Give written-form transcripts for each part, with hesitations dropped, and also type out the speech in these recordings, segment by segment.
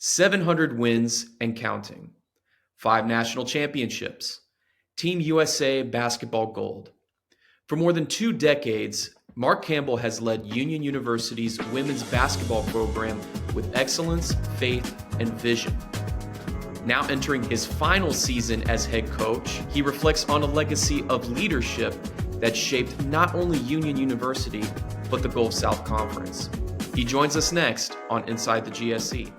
700 wins and counting, 5 national championships, Team USA basketball gold. For more than 2 decades, Mark Campbell has led Union University's women's basketball program with excellence, faith, and vision. Now entering his final season as head coach, he reflects on a legacy of leadership that shaped not only Union University, but the Gulf South Conference. He joins us next on Inside the GSC.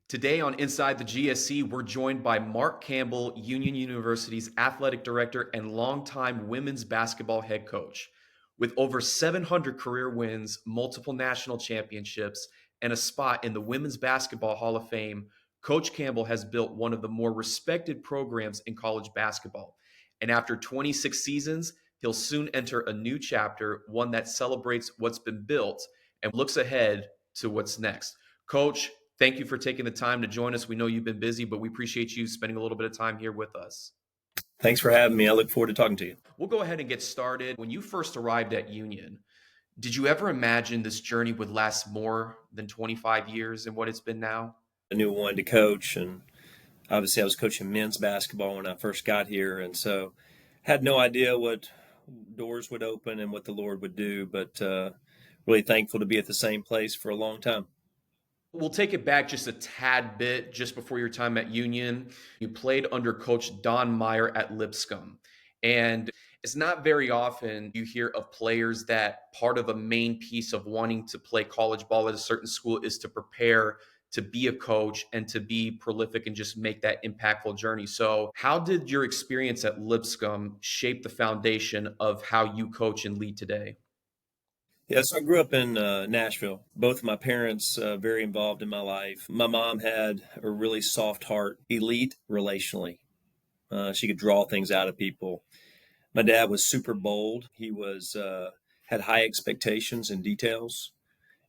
Today on Inside the GSC, we're joined by Mark Campbell, Union University's athletic director and longtime women's basketball head coach. With over 700 career wins, multiple national championships, and a spot in the Women's Basketball Hall of Fame, Coach Campbell has built one of the more respected programs in college basketball. And after 26 seasons, he'll soon enter a new chapter, one that celebrates what's been built and looks ahead to what's next. Coach, thank you for taking the time to join us. We know you've been busy, but we appreciate you spending a little bit of time here with us. Thanks for having me. I look forward to talking to you. We'll go ahead and get started. When you first arrived at Union, did you ever imagine this journey would last more than 25 years and what it's been now? I knew I wanted to coach, and obviously I was coaching men's basketball when I first got here, and so had no idea what doors would open and what the Lord would do, but really thankful to be at the same place for a long time. We'll take it back just a tad bit. Just before your time at Union, you played under Coach Don Meyer at Lipscomb. And it's not very often you hear of players that part of a main piece of wanting to play college ball at a certain school is to prepare to be a coach and to be prolific and just make that impactful journey. So how did your experience at Lipscomb shape the foundation of how you coach and lead today? Yeah, so I grew up in Nashville. Both of my parents very involved in my life. My mom had a really soft heart, elite relationally. She could draw things out of people. My dad was super bold. He was had high expectations and details,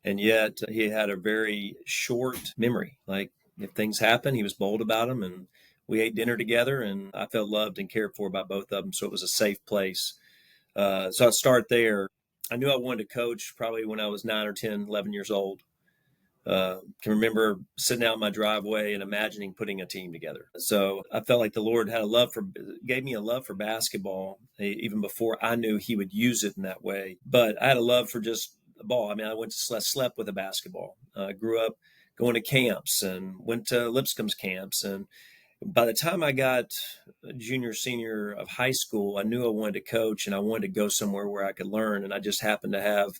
and yet he had a very short memory. Like if things happened, he was bold about them, and we ate dinner together, and I felt loved and cared for by both of them. So it was a safe place. So I'd start there. I knew I wanted to coach probably when I was 9 or 10, 11 years old. Can remember sitting out in my driveway and imagining putting a team together. So I felt like the Lord gave me a love for basketball even before I knew he would use it in that way. But I had a love for just the ball. I mean, I slept with a basketball. I grew up going to camps and went to Lipscomb's camps. And by the time I got junior, senior of high school, I knew I wanted to coach and I wanted to go somewhere where I could learn. And I just happened to have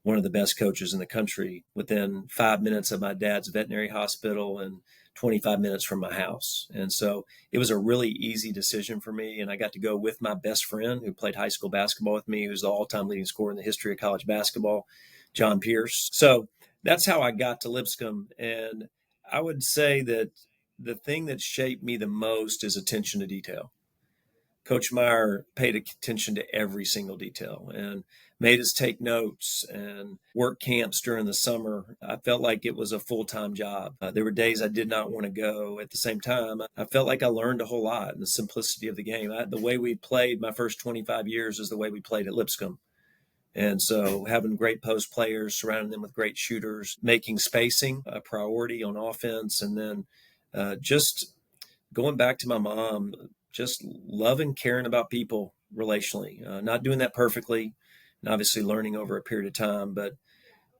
one of the best coaches in the country within 5 minutes of my dad's veterinary hospital and 25 minutes from my house. And so it was a really easy decision for me. And I got to go with my best friend who played high school basketball with me, who's the all-time leading scorer in the history of college basketball, John Pierce. So that's how I got to Lipscomb. And I would say that the thing that shaped me the most is attention to detail. Coach Meyer paid attention to every single detail and made us take notes and work camps during the summer. I felt like it was a full-time job. There were days I did not want to go. At the same time, I felt like I learned a whole lot in the simplicity of the game. The way we played my first 25 years is the way we played at Lipscomb. And so having great post players, surrounding them with great shooters, making spacing a priority on offense, and then just going back to my mom, just loving, caring about people relationally, not doing that perfectly, and obviously learning over a period of time. But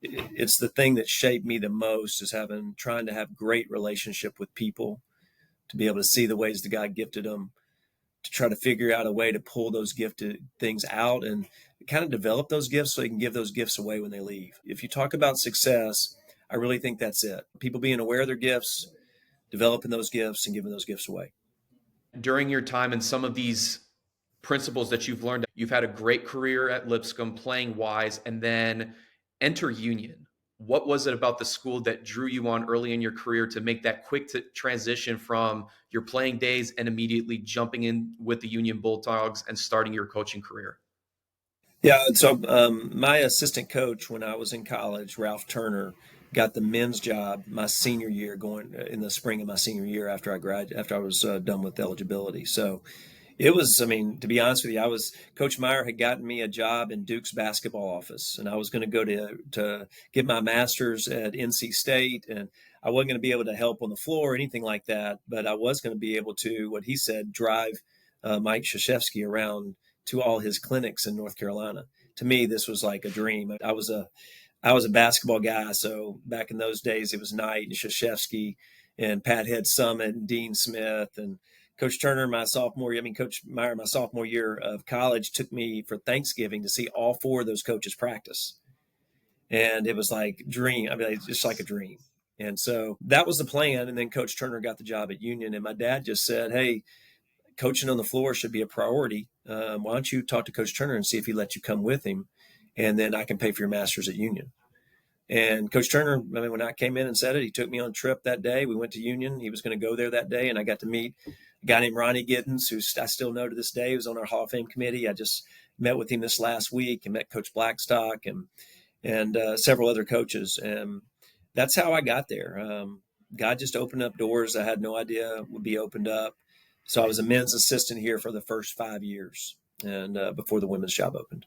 it's the thing that shaped me the most is trying to have great relationship with people, to be able to see the ways that God gifted them, to try to figure out a way to pull those gifted things out and kind of develop those gifts so they can give those gifts away when they leave. If you talk about success, I really think that's it. People being aware of their gifts, developing those gifts and giving those gifts away. During your time and some of these principles that you've learned, you've had a great career at Lipscomb playing wise and then enter Union. What was it about the school that drew you on early in your career to make that quick transition from your playing days and immediately jumping in with the Union Bulldogs and starting your coaching career? Yeah, so my assistant coach when I was in college, Ralph Turner, got the men's job my senior year, going in the spring of my senior year after I was done with eligibility. So it was, I mean, to be honest with you, Coach Meyer had gotten me a job in Duke's basketball office, and I was going to go to get my master's at NC State, and I wasn't going to be able to help on the floor or anything like that, but I was going to be able to, what he said, drive Mike Krzyzewski around to all his clinics in North Carolina. To me, this was like a dream. I was a basketball guy, so back in those days, it was Knight and Krzyzewski and Pat Head Summit and Dean Smith and Coach Turner, Coach Meyer, my sophomore year of college, took me for Thanksgiving to see all four of those coaches practice. And it was like dream. I mean, it's just like a dream. And so that was the plan. And then Coach Turner got the job at Union. And my dad just said, hey, coaching on the floor should be a priority. Why don't you talk to Coach Turner and see if he lets you come with him? And then I can pay for your master's at Union. And Coach Turner, I mean, when I came in and said it, he took me on a trip that day. We went to Union. He was going to go there that day, and I got to meet a guy named Ronnie Giddens, who I still know to this day, who's on our Hall of Fame committee. I just met with him this last week and met Coach Blackstock and several other coaches. And that's how I got there. God just opened up doors I had no idea would be opened up. So I was a men's assistant here for the first 5 years, and before the women's job opened.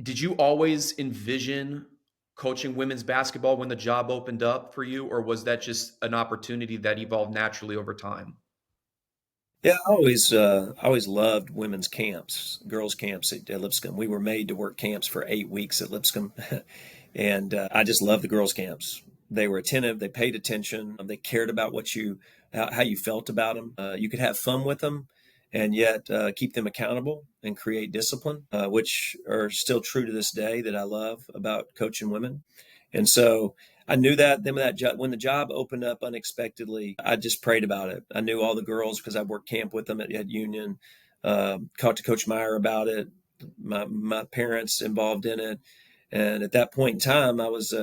Did you always envision coaching women's basketball when the job opened up for you, or was that just an opportunity that evolved naturally over time? Yeah, I always loved women's camps, girls' camps at Lipscomb. We were made to work camps for 8 weeks at Lipscomb, and I just loved the girls' camps. They were attentive, they paid attention, they cared about how you felt about them. You could have fun with them, and yet keep them accountable and create discipline, which are still true to this day that I love about coaching women. And so I knew that then when the job opened up unexpectedly, I just prayed about it. I knew all the girls because I worked camp with them at Union. Talked to Coach Meyer about it. My parents involved in it, and at that point in time, I was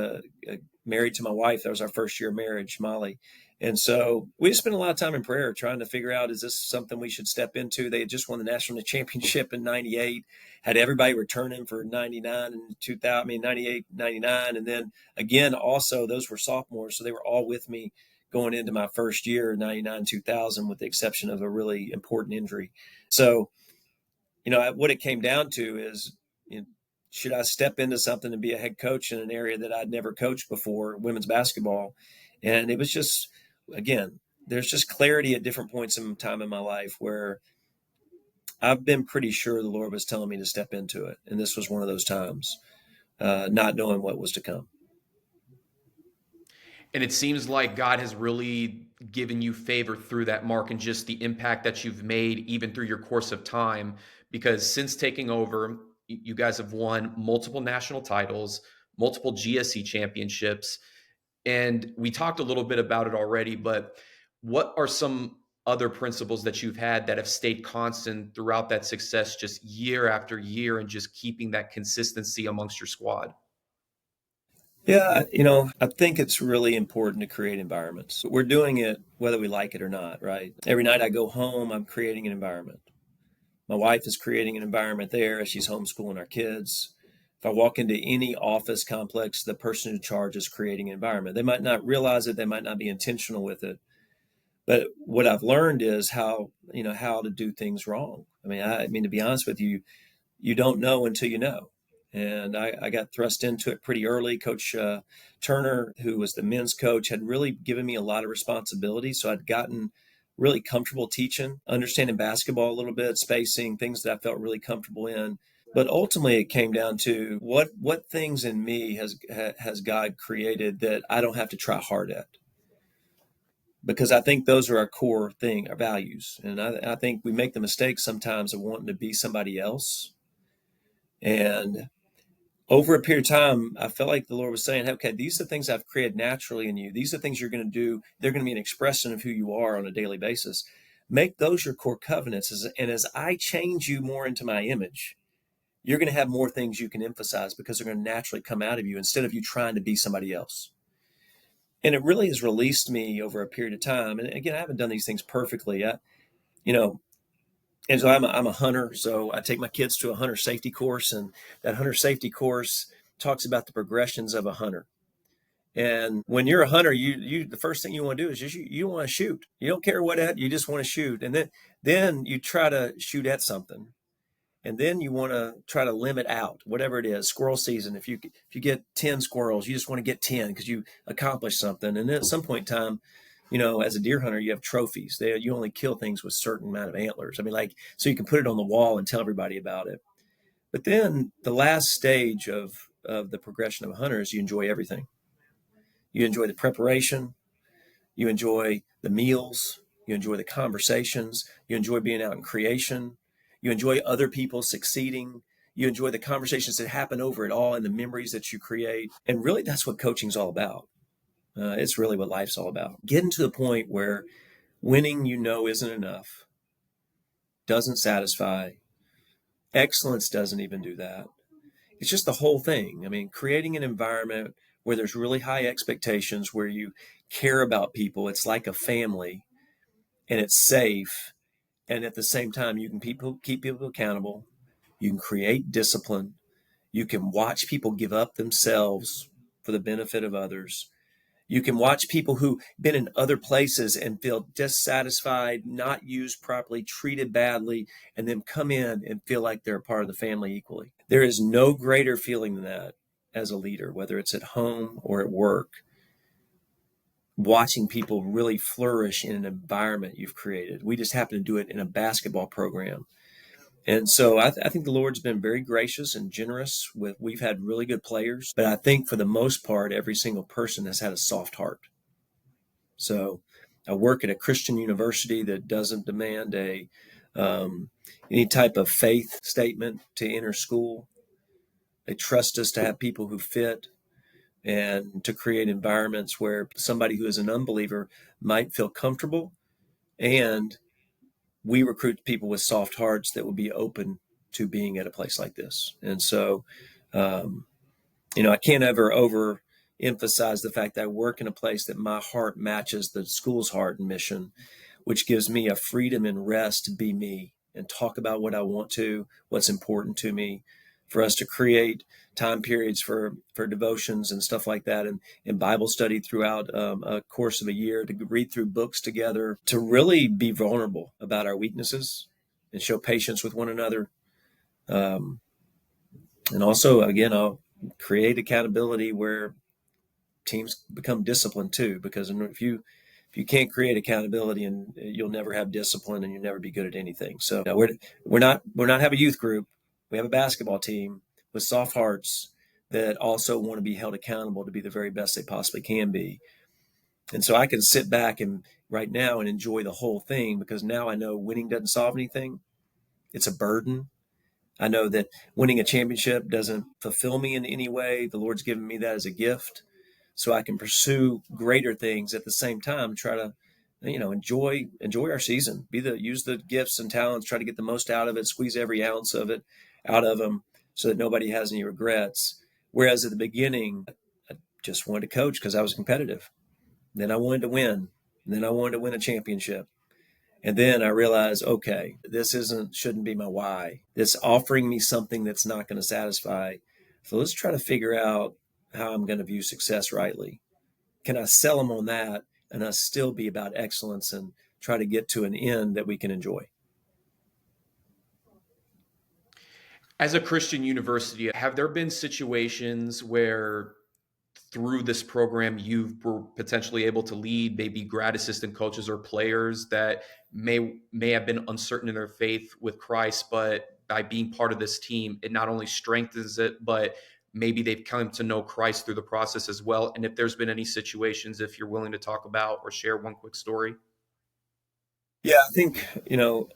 married to my wife. That was our first year of marriage, Molly. And so we just spent a lot of time in prayer trying to figure out, is this something we should step into? They had just won the national championship in 98, had everybody returning for 99 and 2000, I mean, 98, 99. And then again, also, those were sophomores. So they were all with me going into my first year, 99, 2000, with the exception of a really important injury. So, what it came down to is, you know, should I step into something and be a head coach in an area that I'd never coached before, women's basketball? And it was just, again, there's just clarity at different points in time in my life where I've been pretty sure the Lord was telling me to step into it. And this was one of those times, not knowing what was to come. And it seems like God has really given you favor through that, Mark, and just the impact that you've made even through your course of time. Because since taking over, you guys have won multiple national titles, multiple GSC championships. And we talked a little bit about it already, but what are some other principles that you've had that have stayed constant throughout that success, just year after year, and just keeping that consistency amongst your squad? Yeah, I think it's really important to create environments. We're doing it whether we like it or not, right? Every night I go home, I'm creating an environment. My wife is creating an environment there as she's homeschooling our kids. If I walk into any office complex, the person in charge is creating an environment. They might not realize it, they might not be intentional with it. But what I've learned is how to do things wrong. I mean, to be honest with you, you don't know until you know. And I got thrust into it pretty early. Coach Turner, who was the men's coach, had really given me a lot of responsibility. So I'd gotten really comfortable teaching, understanding basketball a little bit, spacing, things that I felt really comfortable in. But ultimately, it came down to what things in me has God created that I don't have to try hard at, because I think those are our core thing, our values. And I think we make the mistake sometimes of wanting to be somebody else. And over a period of time, I felt like the Lord was saying, okay, these are the things I've created naturally in you. These are the things you're going to do. They're going to be an expression of who you are on a daily basis. Make those your core covenants. And as I change you more into my image, you're going to have more things you can emphasize because they're going to naturally come out of you instead of you trying to be somebody else. And it really has released me over a period of time. And again, I haven't done these things perfectly. You know, And so I'm a hunter, so I take my kids to a hunter safety course, and that hunter safety course talks about the progressions of a hunter. And when you're a hunter, you the first thing you want to do is just you want to shoot. You don't care what at, you just want to shoot. And then you try to shoot at something. And then you want to try to limit out whatever it is. Squirrel season, if you get 10 squirrels, you just want to get 10 because you accomplished something. And then at some point in time, as a deer hunter, you have trophies. You only kill things with a certain amount of antlers. I mean, like, so you can put it on the wall and tell everybody about it. But then the last stage of the progression of a hunter is you enjoy everything. You enjoy the preparation. You enjoy the meals. You enjoy the conversations. You enjoy being out in creation. You enjoy other people succeeding. You enjoy the conversations that happen over it all and the memories that you create. And really, that's what coaching's all about. It's really what life's all about. Getting to the point where winning, isn't enough, doesn't satisfy. Excellence doesn't even do that. It's just the whole thing. I mean, creating an environment where there's really high expectations, where you care about people. It's like a family, and it's safe. And at the same time, you can keep people accountable. You can create discipline. You can watch people give up themselves for the benefit of others. You can watch people who've been in other places and feel dissatisfied, not used properly, treated badly, and then come in and feel like they're a part of the family equally. There is no greater feeling than that as a leader, whether it's at home or at work. Watching people really flourish in an environment you've created. We just happen to do it in a basketball program. And so I think the Lord's been very gracious and generous we've had really good players, but I think for the most part, every single person has had a soft heart. So I work at a Christian university that doesn't demand any type of faith statement to enter school. They trust us to have people who fit and to create environments where somebody who is an unbeliever might feel comfortable, and we recruit people with soft hearts that will be open to being at a place like this. And so, I can't ever overemphasize the fact that I work in a place that my heart matches the school's heart and mission, which gives me a freedom and rest to be me and talk about what I want to, what's important to me, for us to create time periods for devotions and stuff like that, and Bible study throughout a course of a year, to read through books together, to really be vulnerable about our weaknesses and show patience with one another. And also, again, I'll create accountability where teams become disciplined too, because if you can't create accountability, and you'll never have discipline, and you'll never be good at anything. So we're not have a youth group. We have a basketball team with soft hearts that also want to be held accountable to be the very best they possibly can be. And so I can sit back right now and enjoy the whole thing, because now I know winning doesn't solve anything. It's a burden. I know that winning a championship doesn't fulfill me in any way. The Lord's given me that as a gift, so I can pursue greater things at the same time, try to enjoy our season, use the gifts and talents, try to get the most out of it, squeeze every ounce of it out of them, so that nobody has any regrets. Whereas at the beginning, I just wanted to coach because I was competitive. Then I wanted to win. And then I wanted to win a championship. And then I realized, okay, this shouldn't be my why. It's offering me something that's not going to satisfy. So let's try to figure out how I'm going to view success rightly. Can I sell them on that and us still be about excellence and try to get to an end that we can enjoy? As a Christian university, have there been situations where through this program you were potentially able to lead maybe grad assistant coaches or players that may have been uncertain in their faith with Christ, but by being part of this team, it not only strengthens it, but maybe they've come to know Christ through the process as well? And if there's been any situations, if you're willing to talk about or share one quick story. Yeah, I think,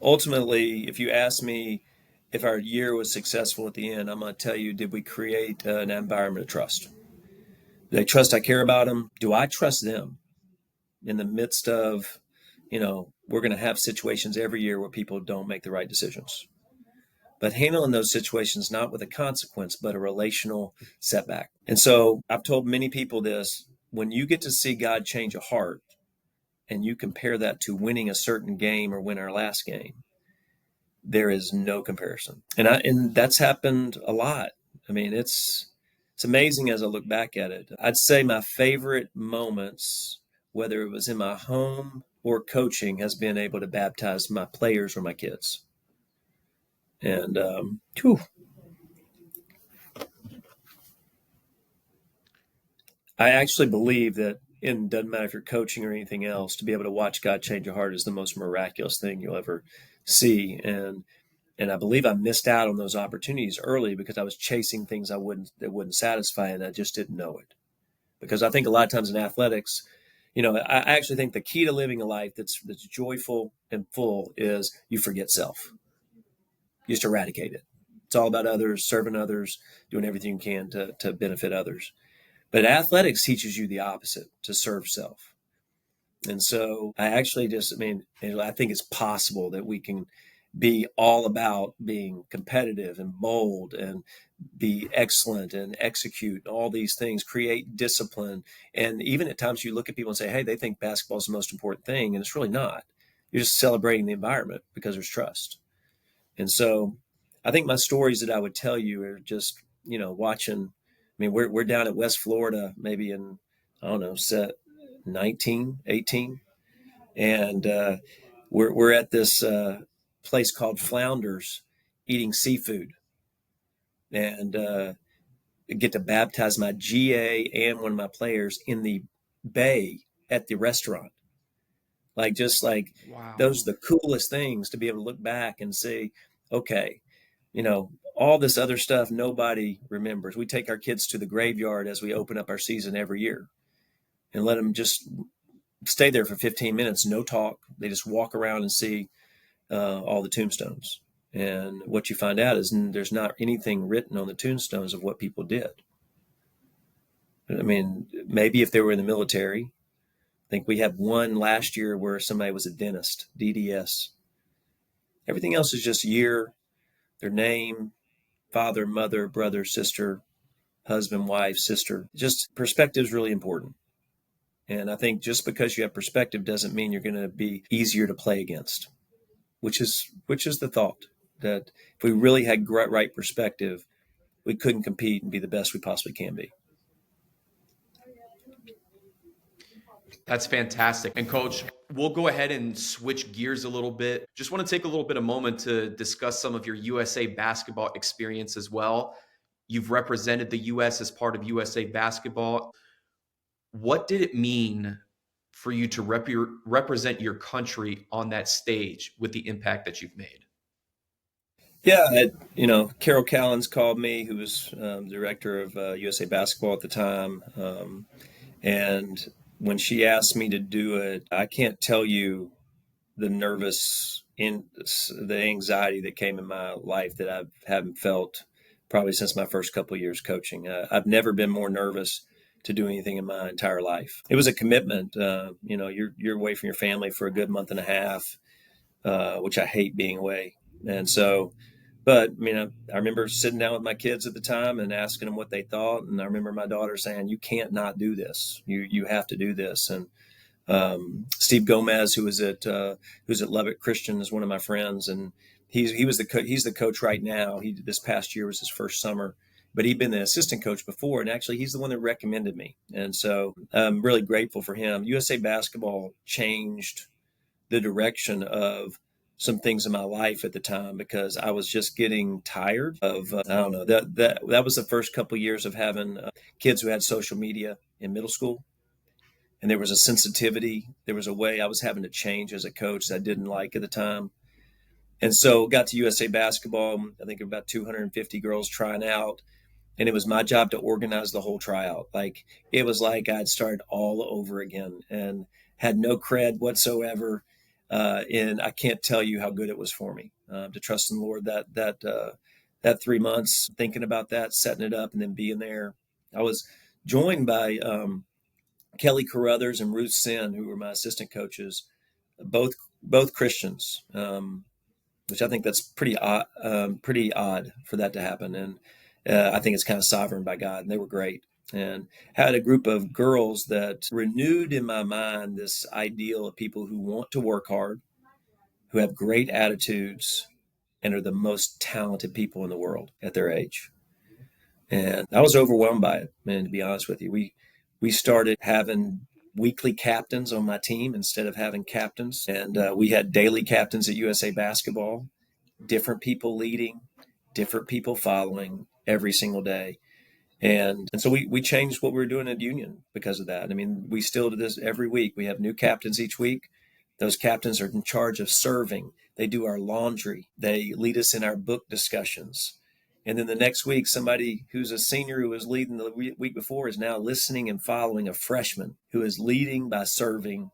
ultimately, if you ask me if our year was successful at the end, I'm going to tell you, did we create an environment of trust? Do they trust I care about them? Do I trust them in the midst of, we're going to have situations every year where people don't make the right decisions, but handling those situations not with a consequence, but a relational setback. And so I've told many people this: when you get to see God change a heart, and you compare that to winning a certain game or win our last game, there is no comparison. And that's happened a lot. I mean, it's amazing as I look back at it. I'd say my favorite moments, whether it was in my home or coaching, has been able to baptize my players or my kids. And I actually believe that it doesn't matter if you're coaching or anything else, to be able to watch God change your heart is the most miraculous thing you'll ever see. And I believe I missed out on those opportunities early because I was chasing things that wouldn't satisfy, and I just didn't know it. Because I think a lot of times in athletics, I actually think the key to living a life that's joyful and full is you forget self. You just eradicate it. It's all about others, serving others, doing everything you can to benefit others. But athletics teaches you the opposite, to serve self. And so I think it's possible that we can be all about being competitive and bold and be excellent and execute all these things, create discipline. And even at times you look at people and say, hey, they think basketball is the most important thing. And it's really not. You're just celebrating the environment because there's trust. And so I think my stories that I would tell you are just, watching. I mean, we're down at West Florida, maybe in, I don't know, set 19, 18. And we're at this place called Flounders eating seafood. And get to baptize my GA and one of my players in the bay at the restaurant. Just Wow. those are the coolest things, to be able to look back and say, okay, all this other stuff nobody remembers. We take our kids to the graveyard as we open up our season every year and let them just stay there for 15 minutes, no talk. They just walk around and see all the tombstones. And what you find out is there's not anything written on the tombstones of what people did. I mean, maybe if they were in the military. I think we had one last year where somebody was a dentist, DDS. Everything else is just year, their name, father, mother, brother, sister, husband, wife, sister. Just perspective is really important. And I think just because you have perspective doesn't mean you're going to be easier to play against, which is the thought that if we really had right perspective, we couldn't compete and be the best we possibly can be. That's fantastic. And coach, we'll go ahead and switch gears a little bit. Just want to take a little bit of moment to discuss some of your USA basketball experience as well. You've represented the US as part of USA basketball. What did it mean for you to represent your country on that stage with the impact that you've made? Yeah, Carol Callens called me, who was director of USA Basketball at the time, and when she asked me to do it, I can't tell you the the anxiety that came in my life that I haven't felt probably since my first couple of years coaching. I've never been more nervous to do anything in my entire life. It was a commitment. You're away from your family for a good month and a half, which I hate being away, and so. But I remember sitting down with my kids at the time and asking them what they thought, and I remember my daughter saying, "You can't not do this. You have to do this." And Steve Gomez, who's at Lubbock Christian, is one of my friends, and he's the coach right now. This past year was his first summer, but he'd been the assistant coach before, and actually he's the one that recommended me, and so I'm really grateful for him. USA Basketball changed the direction of some things in my life at the time because I was just getting tired of I don't know, that was the first couple of years of having kids who had social media in middle school, and there was a sensitivity, there was a way I was having to change as a coach that I didn't like at the time. And so got to USA Basketball. I think about 250 girls trying out, and it was my job to organize the whole tryout. It was like I'd started all over again and had no cred whatsoever. And I can't tell you how good it was for me to trust in the Lord that 3 months, thinking about that, setting it up, and then being there. I was joined by Kelly Carruthers and Ruth Sin, who were my assistant coaches, both Christians, which I think that's pretty odd for that to happen. And I think it's kind of sovereign by God, and they were great. And had a group of girls that renewed in my mind this ideal of people who want to work hard, who have great attitudes, and are the most talented people in the world at their age. And I was overwhelmed by it, man, to be honest with you. We started having weekly captains on my team instead of having captains. And we had daily captains at USA Basketball, different people leading, different people following every single day. And so we changed what we were doing at Union because of that. I mean, we still do this every week. We have new captains each week. Those captains are in charge of serving. They do our laundry. They lead us in our book discussions. And then the next week, somebody who's a senior who was leading the week before is now listening and following a freshman who is leading by serving.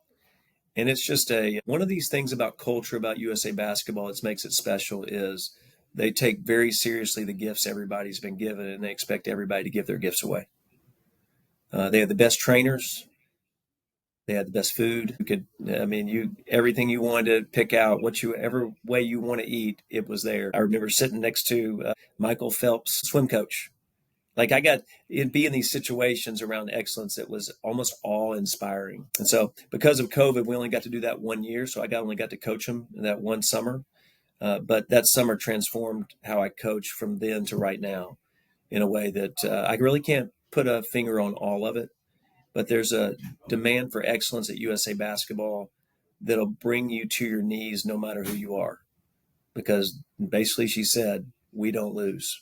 And it's just one of these things about culture, about USA Basketball, that makes it special is they take very seriously the gifts everybody's been given, and they expect everybody to give their gifts away. They have the best trainers. They had the best food. Everything you wanted to pick out, whatever way you want to eat, it was there. I remember sitting next to Michael Phelps, swim coach. Like it'd be in these situations around excellence that was almost awe-inspiring. And so because of COVID, we only got to do that 1 year. So I only got to coach him in that one summer. But that summer transformed how I coach from then to right now in a way that I really can't put a finger on all of it. But there's a demand for excellence at USA Basketball that'll bring you to your knees no matter who you are. Because basically she said, we don't lose.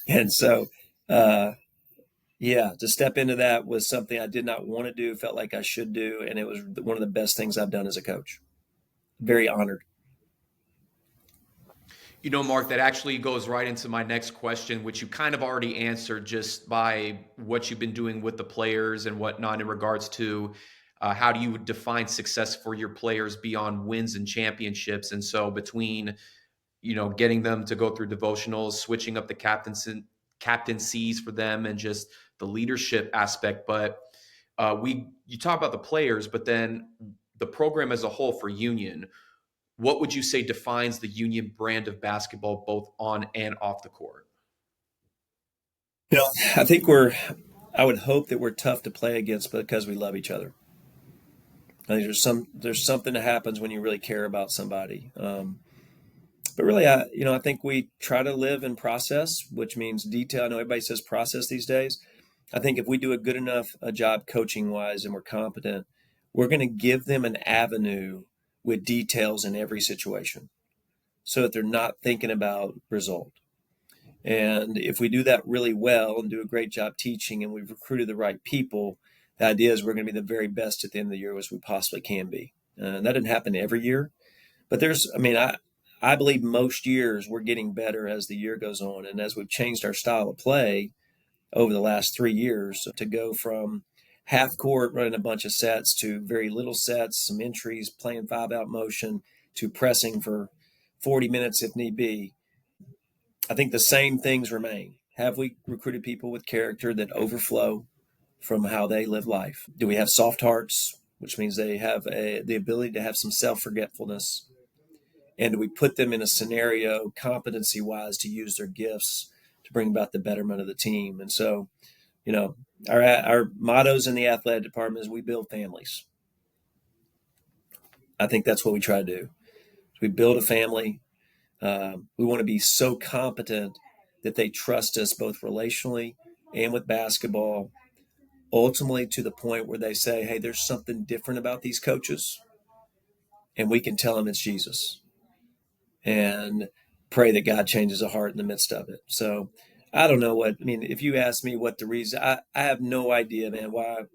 And so, to step into that was something I did not want to do, felt like I should do. And it was one of the best things I've done as a coach. Very honored. You know, Mark, that actually goes right into my next question, which you kind of already answered just by what you've been doing with the players and whatnot in regards to how do you define success for your players beyond wins and championships. And so between, getting them to go through devotionals, switching up the captaincies for them and just the leadership aspect. But you talk about the players, but then the program as a whole for Union. What would you say defines the Union brand of basketball, both on and off the court? I think I would hope that we're tough to play against because we love each other. I think there's something that happens when you really care about somebody. But really, I think we try to live in process, which means detail. I know everybody says process these days. I think if we do a good enough job coaching wise and we're competent, we're going to give them an avenue with details in every situation so that they're not thinking about result. And if we do that really well and do a great job teaching and we've recruited the right people, the idea is we're going to be the very best at the end of the year as we possibly can be. And that didn't happen every year. But I believe most years we're getting better as the year goes on. And as we've changed our style of play over the last 3 years to go from half court running a bunch of sets to very little sets, some entries, playing 5-out motion to pressing for 40 minutes if need be. I think the same things remain. Have we recruited people with character that overflow from how they live life? Do we have soft hearts, which means they have the ability to have some self-forgetfulness? And do we put them in a scenario competency-wise to use their gifts to bring about the betterment of the team? And so, our mottos in the athletic department is we build families. I think that's what we try to do. We build a family. We want to be so competent that they trust us both relationally and with basketball, ultimately to the point where they say, hey, there's something different about these coaches. And we can tell them it's Jesus. And pray that God changes a heart in the midst of it. So I don't know if you ask me what the reason, I have no idea, man, why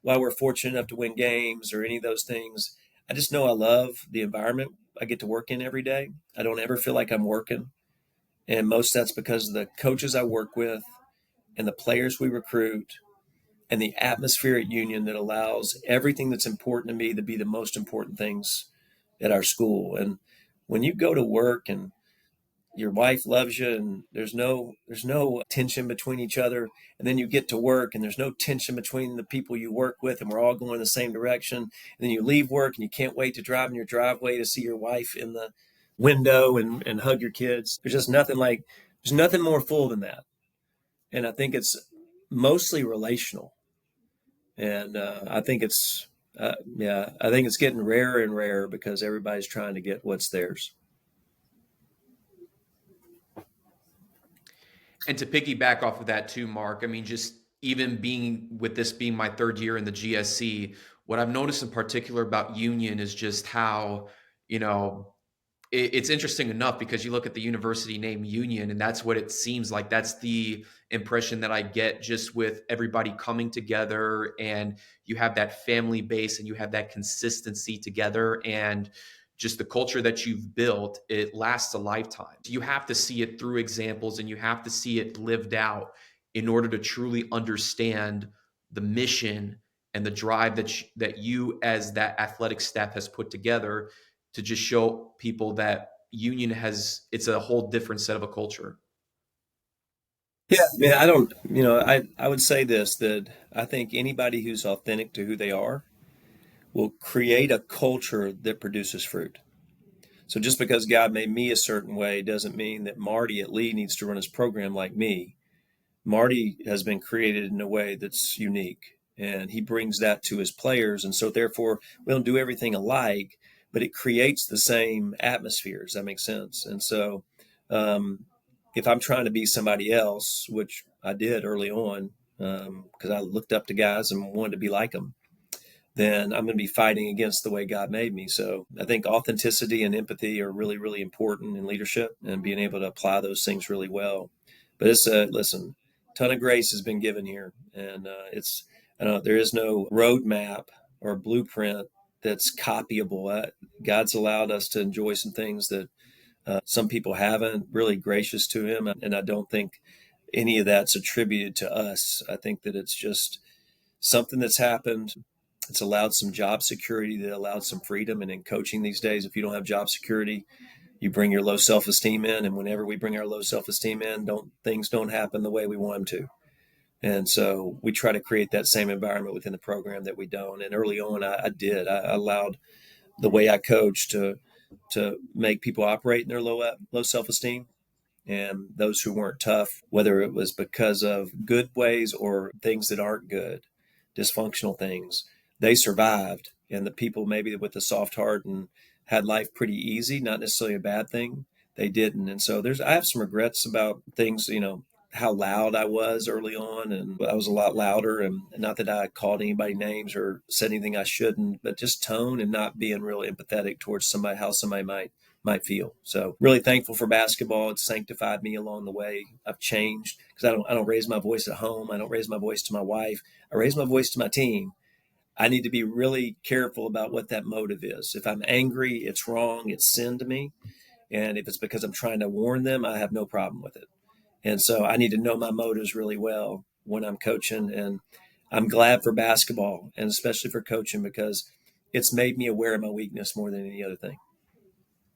we're fortunate enough to win games or any of those things. I just know I love the environment I get to work in every day. I don't ever feel like I'm working. And most that's because of the coaches I work with and the players we recruit and the atmosphere at Union that allows everything that's important to me to be the most important things at our school. And when you go to work and your wife loves you and there's no tension between each other, and then you get to work and there's no tension between the people you work with and we're all going in the same direction, and then you leave work and you can't wait to drive in your driveway to see your wife in the window and hug your kids. There's nothing more full than that. And I think it's mostly relational. And I think it's getting rarer and rarer because everybody's trying to get what's theirs. And to piggyback off of that too, Mark, I mean, just even being with this being my third year in the GSC, what I've noticed in particular about Union is just how, you know, it's interesting enough because you look at the university name Union, and that's what it seems like. That's the impression that I get just with everybody coming together, and you have that family base and you have that consistency together. And just the culture that you've built, it lasts a lifetime. You have to see it through examples and you have to see it lived out in order to truly understand the mission and the drive that you as that athletic staff has put together to just show people that Union has it's a whole different set of a culture. Yeah, I mean, I don't, I would say this, that I think anybody who's authentic to who they are will create a culture that produces fruit. So just because God made me a certain way doesn't mean that Marty at Lee needs to run his program like me. Marty has been created in a way that's unique, and he brings that to his players. And so, therefore, we don't do everything alike, but it creates the same atmosphere. Does that make sense? And so, if I'm trying to be somebody else, which I did early on, because I looked up to guys and wanted to be like them, then I'm going to be fighting against the way God made me. So I think authenticity and empathy are really, really important in leadership and being able to apply those things really well. But it's listen, ton of grace has been given here, and there is no roadmap or blueprint that's copyable. God's allowed us to enjoy some things that some people haven't. Really gracious to Him, and I don't think any of that's attributed to us. I think that it's just something that's happened. It's allowed some job security, that allowed some freedom. And in coaching these days, if you don't have job security, you bring your low self-esteem in. And whenever we bring our low self-esteem in, things don't happen the way we want them to. And so we try to create that same environment within the program that we don't. And early on, I did. I allowed the way I coached to make people operate in their low self-esteem. And those who weren't tough, whether it was because of good ways or things that aren't good, dysfunctional things, they survived. And the people maybe with a soft heart and had life pretty easy, not necessarily a bad thing, they didn't. And so I have some regrets about things, how loud I was early on. And I was a lot louder, and not that I called anybody names or said anything I shouldn't, but just tone and not being real empathetic towards somebody, how somebody might feel. So really thankful for basketball. It's sanctified me along the way. I've changed because I don't raise my voice at home. I don't raise my voice to my wife. I raise my voice to my team. I need to be really careful about what that motive is. If I'm angry, it's wrong. It's sin to me. And if it's because I'm trying to warn them, I have no problem with it. And so I need to know my motives really well when I'm coaching. And I'm glad for basketball, and especially for coaching, because it's made me aware of my weakness more than any other thing.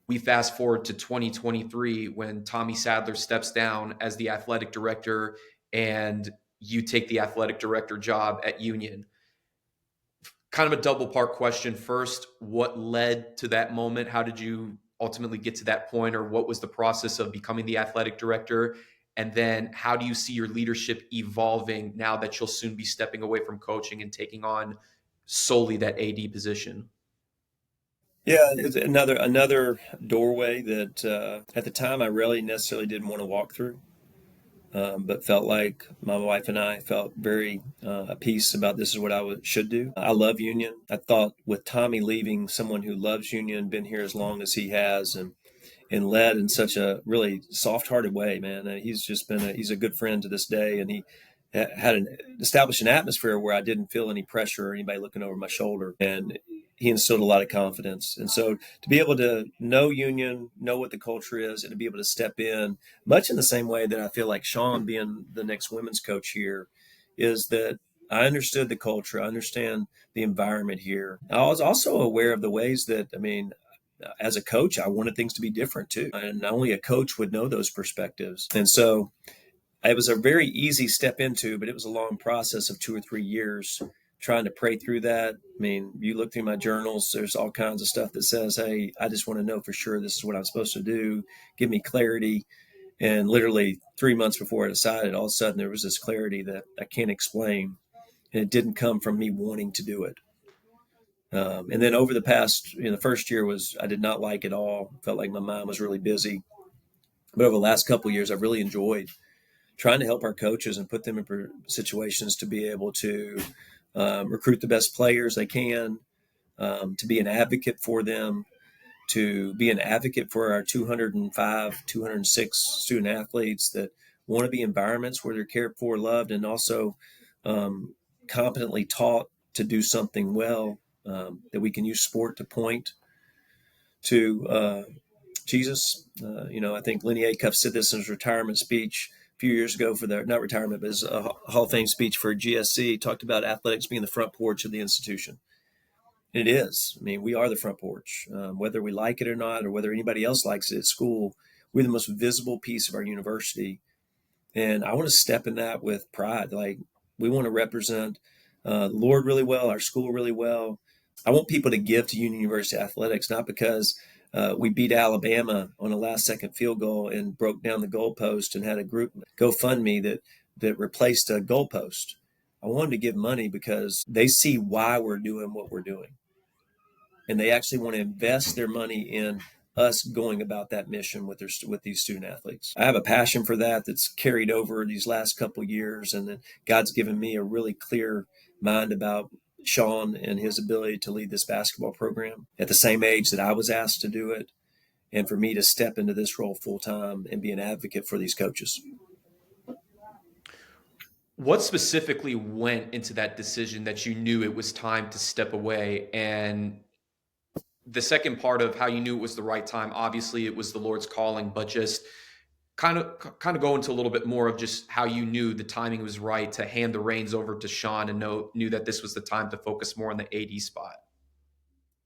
We fast forward to 2023 when Tommy Sadler steps down as the athletic director and you take the athletic director job at Union. Kind of a double part question. First, what led to that moment? How did you ultimately get to that point, or what was the process of becoming the athletic director? And then how do you see your leadership evolving now that you'll soon be stepping away from coaching and taking on solely that AD position? Yeah, it's another doorway that at the time I really necessarily didn't want to walk through, but felt like my wife and I felt very at peace about this is what should do. I love Union. I thought with Tommy leaving, someone who loves Union, been here as long as he has, and led in such a really soft-hearted way, man. He's just he's a good friend to this day, and he had established an atmosphere where I didn't feel any pressure or anybody looking over my shoulder, and he instilled a lot of confidence. And so to be able to know Union, know what the culture is, and to be able to step in, much in the same way that I feel like Sean being the next women's coach here, is that I understood the culture. I understand the environment here. I was also aware of the ways that, as a coach, I wanted things to be different too. And only a coach would know those perspectives. And so it was a very easy step into, but it was a long process of 2 or 3 years trying to pray through that. I mean, you look through my journals, there's all kinds of stuff that says, hey, I just want to know for sure this is what I'm supposed to do. Give me clarity. And literally 3 months before I decided, all of a sudden there was this clarity that I can't explain. And it didn't come from me wanting to do it. And then over the past, the first year I did not like it all. Felt like my mind was really busy. But over the last couple of years, I've really enjoyed trying to help our coaches and put them in situations to be able to recruit the best players they can, to be an advocate for them, to be an advocate for our 205, 206 student athletes that want to be environments where they're cared for, loved, and also competently taught to do something well, that we can use sport to point to Jesus. I think Lenny Acuff said this in his retirement speech a few years ago for their, not retirement, but his Hall of Fame speech for GSC. He talked about athletics being the front porch of the institution. It is. I mean, we are the front porch. Whether we like it or not, or whether anybody else likes it at school, we're the most visible piece of our university. And I want to step in that with pride. Like, we want to represent the Lord really well, our school really well. I want people to give to Union University Athletics, not because we beat Alabama on a last-second field goal and broke down the goalpost and had a group GoFundMe that replaced a goalpost. I wanted to give money because they see why we're doing what we're doing. And they actually want to invest their money in us going about that mission with these student athletes. I have a passion for that that's carried over these last couple of years, and then God's given me a really clear mind about Sean and his ability to lead this basketball program at the same age that I was asked to do it, and for me to step into this role full time and be an advocate for these coaches. What specifically went into that decision that you knew it was time to step away? And the second part of how you knew it was the right time, obviously it was the Lord's calling, but just kind of go into a little bit more of just how you knew the timing was right to hand the reins over to Sean and knew that this was the time to focus more on the AD spot.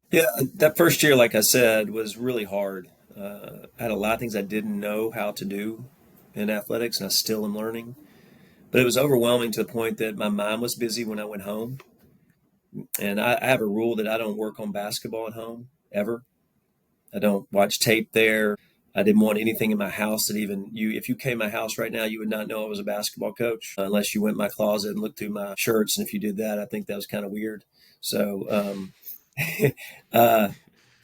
Yeah, that first year, like I said, was really hard. I had a lot of things I didn't know how to do in athletics, and I still am learning. But it was overwhelming to the point that my mind was busy when I went home. And I have a rule that I don't work on basketball at home, ever. I don't watch tape there. I didn't want anything in my house that if you came to my house right now, you would not know I was a basketball coach unless you went in my closet and looked through my shirts. And if you did that, I think that was kind of weird. So,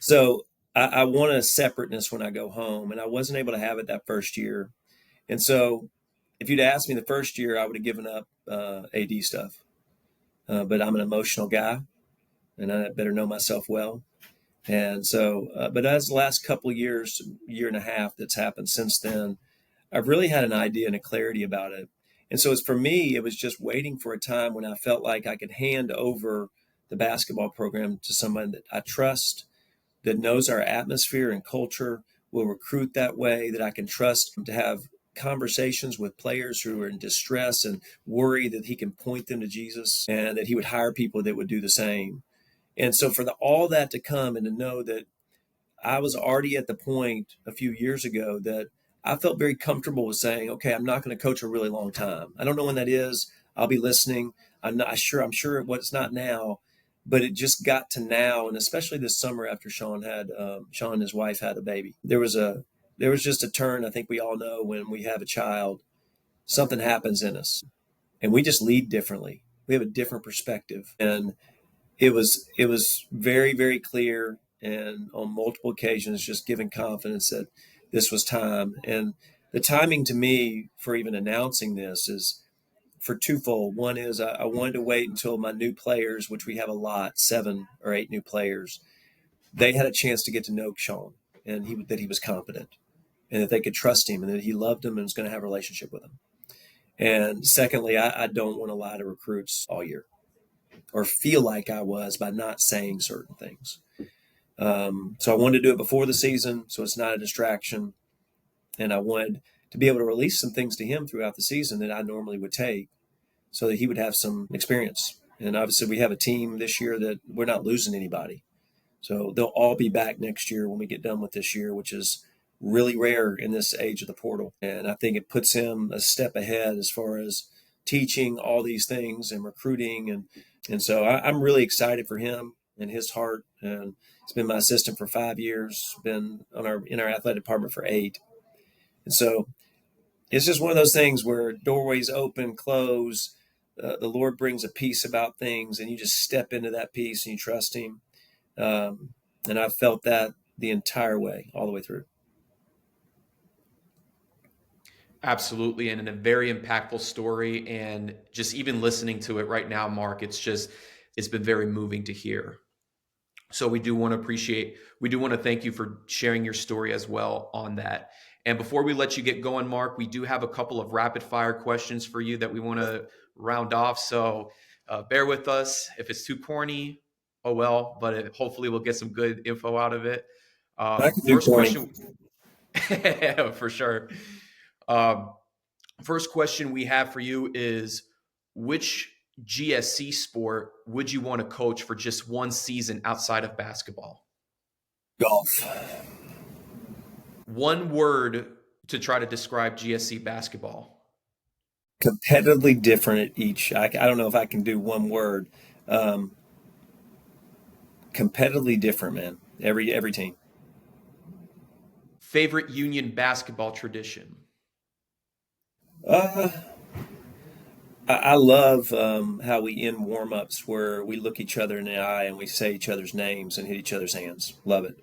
so I want a separateness when I go home, and I wasn't able to have it that first year. And so if you'd asked me the first year, I would have given up AD stuff. But I'm an emotional guy, and I better know myself well. And so, but as the last couple of years, year and a half that's happened since then, I've really had an idea and a clarity about it. And so for me, it was just waiting for a time when I felt like I could hand over the basketball program to someone that I trust, that knows our atmosphere and culture, will recruit that way, that I can trust to have conversations with players who are in distress and worry that he can point them to Jesus, and that he would hire people that would do the same. And so for all that to come, and to know that I was already at the point a few years ago that I felt very comfortable with saying, okay, I'm not going to coach a really long time. I don't know when that is. I'll be listening. I'm sure it's not now, but it just got to now. And especially this summer after Sean and his wife had a baby, there was just a turn. I think we all know when we have a child, something happens in us and we just lead differently. We have a different perspective. And it was very, very clear, and on multiple occasions just given confidence that this was time. And the timing to me for even announcing this is for twofold. One is I wanted to wait until my new players, which we have a lot, 7 or 8 new players, they had a chance to get to know Sean, and that he was competent, and that they could trust him, and that he loved them and was going to have a relationship with them. And secondly, I don't want to lie to recruits all year, or feel like I was, by not saying certain things. So I wanted to do it before the season, so it's not a distraction. And I wanted to be able to release some things to him throughout the season that I normally would take, so that he would have some experience. And obviously we have a team this year that we're not losing anybody. So they'll all be back next year when we get done with this year, which is really rare in this age of the portal. And I think it puts him a step ahead as far as teaching all these things and recruiting. And so I'm really excited for him and his heart. And he's been my assistant for 5 years, been in our athletic department for 8. And so it's just one of those things where doorways open, close. The Lord brings a peace about things, and you just step into that peace and you trust him. And I've felt that the entire way, all the way through. Absolutely, and a very impactful story. And just even listening to it right now, Mark, it's been very moving to hear. So we do want to thank you for sharing your story as well on that. And before we let you get going, Mark, we do have a couple of rapid fire questions for you that we want to round off. So bear with us. If it's too corny, oh well, but hopefully we'll get some good info out of it. I can do First corny. question, for sure. Um, First question we have for you is, which GSC sport would you want to coach for just one season outside of basketball? Golf. One word to try to describe GSC basketball. Competitively different at each. I don't know if I can do one word. Um, Competitively different, man. Every team. Favorite Union basketball tradition. Uh, I love how we end warm-ups where we look each other in the eye and we say each other's names and hit each other's hands. Love it.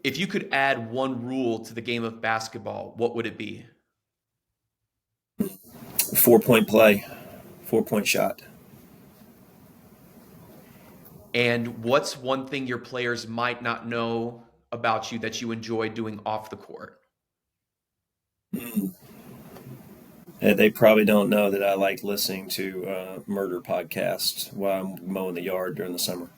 If you could add one rule to the game of basketball, what would it be? 4-point play, 4-point shot. And what's one thing your players might not know about you that you enjoy doing off the court? They probably don't know that I like listening to murder podcasts while I'm mowing the yard during the summer.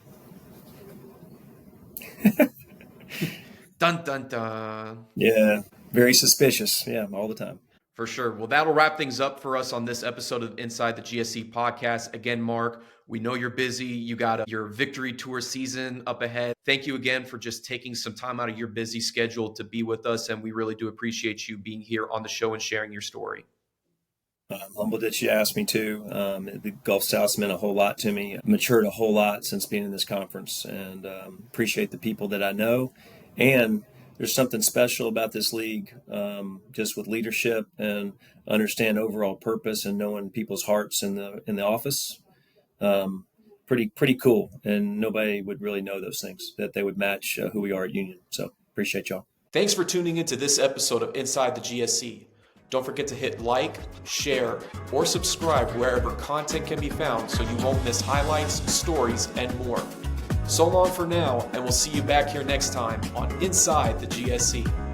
Dun dun dun. Yeah, very suspicious. Yeah, all the time. For sure. Well, that'll wrap things up for us on this episode of Inside the GSC podcast. Again, Mark, we know you're busy. You got your victory tour season up ahead. Thank you again for just taking some time out of your busy schedule to be with us. And we really do appreciate you being here on the show and sharing your story. I'm humbled that you asked me to. The Gulf South's meant a whole lot to me. Matured a whole lot since being in this conference, and appreciate the people that I know. And there's something special about this league, just with leadership and understand overall purpose and knowing people's hearts in the office. Pretty cool, and nobody would really know those things that they would match who we are at Union. So appreciate y'all. Thanks for tuning into this episode of Inside the GSC. Don't forget to hit like, share, or subscribe wherever content can be found so you won't miss highlights, stories, and more. So long for now, and we'll see you back here next time on Inside the GSC.